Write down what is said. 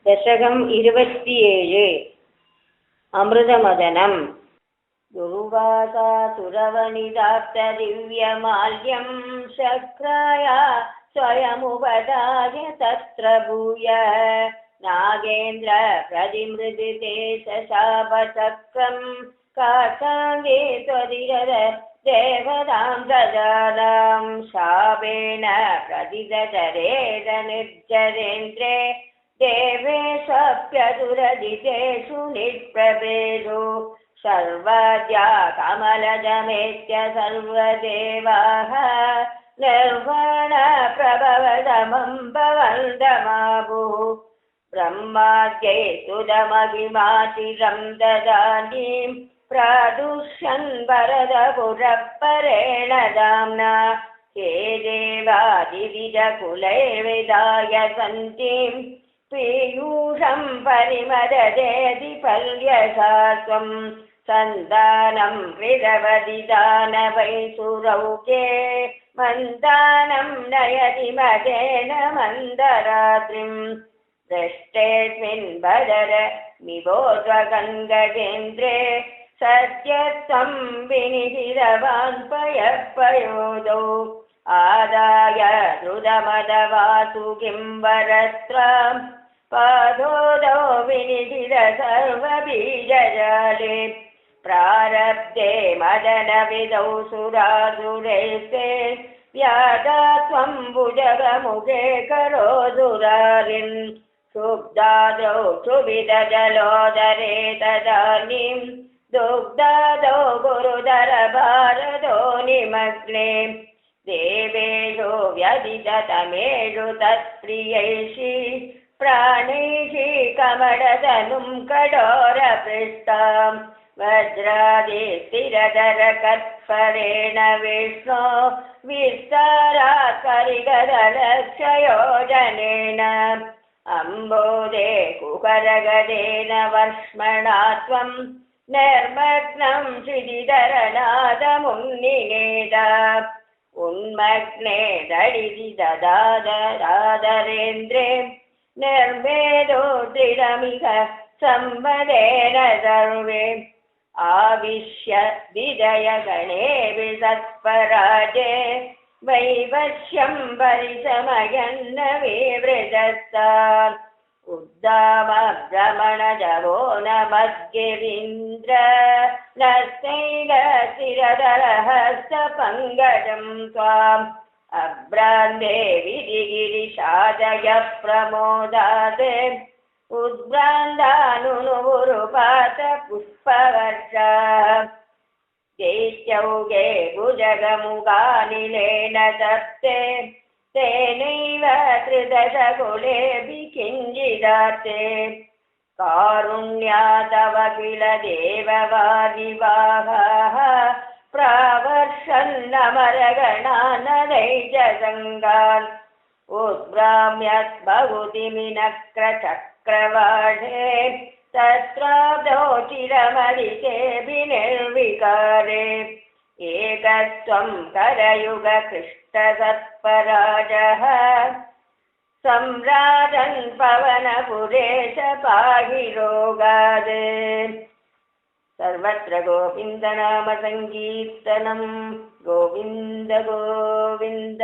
दशकम् 27 अमृतमदनम् दुर्वासासुरवनिदाप्तदिव्यमाल्यं शक्राया स्वयमुपदाय तत्र भूय नागेन्द्र प्रतिमृदिते शशापचक्रं काशाङ्गे त्वदिरद देवतां ददानां शापेन प्रतिदचरेद निर्जरेन्द्रे देवेशप्यदुरदितेषु निष्प्रभेदो सर्वद्या कमलजमेत्य सर्वदेवाः निर्वाण प्रभवदमं भवन्दमाभुः ब्रह्माद्यै सुदमभिमाचिरं ददानीं प्रादुष्यन् वरदपुरःपरेण दाम्ना हे देवादिविजकुलैर्विदाय सन्तीं पीयूषं परिमददेति पल्यसा त्वं सन्तानं हृदवदि दानवैसुरौके मन्दानं नयति मदेन मन्दरात्रिं दृष्टेऽस्मिन् बदर निबोध्वगङ्गजेन्द्रे सत्यत्वं विनिहितवान् पयःपयोदौ आदाय द्रुतमदवासुकिं वरस्त्रां पादोदौ विनिहित सर्वबीजजाले प्रारब्धे मदनविदौ सुरासुरैस्ते व्याधा त्वं भुजगमुखे करोदुरारिन् शुब्दादौ सुविदजलोदरे तदानीं दुग्धादौ गुरुधर भारतो निमग्ने देवेषु व्यदिततमेषु तत्प्रियैषि प्राणैषि कमलतनुं कठोरपृष्ठां वज्रादि स्थिरधरकत्परेण विष्णो विस्तारात् परिगदलक्षयोजनेन अम्बोदे कुकरगदेन वर्ष्मणा त्वं निर्मग्नं क्षितिधरनादमुन्निनेद उन्मग्ने दडिति ददादरादरेन्द्रे निर्मेदो दृढमिह संवदेन सर्वे आविश्य विजयगणे विसत्पराजे वैवश्यं परिशमयन्न विवृजस्तान् उद्दामभ्रमणजवो न मद्गिरीन्द्र नस्तैलशिरधरहस्तपङ्कजं त्वाम् अभ्रान्ते विधिगिरिशादयः प्रमोदात् उद्भ्रान्तानुनुरुपात पुष्पवर्षा चैत्यौगे भुजगमुखानिलेन तप्ते तेनैव त्रिदशकुलेऽपि किञ्चिदाते कारुण्या तव किल देववादिवाहाः प्रावर्षन्नमरगणानदैजसङ्गान् उद्भ्राम्यत् बहुतिमिनक्रचक्रवाढे तत्राब्धौ चिरमदितेऽभिनिर्विकारे एकस्त्वं करयुगकृष्टसत्पराजः सम्राजन् पवनपुरेश पाहि रोगात् सर्वत्र गोविन्दनाम सङ्कीर्तनं गोविन्द गोविन्द।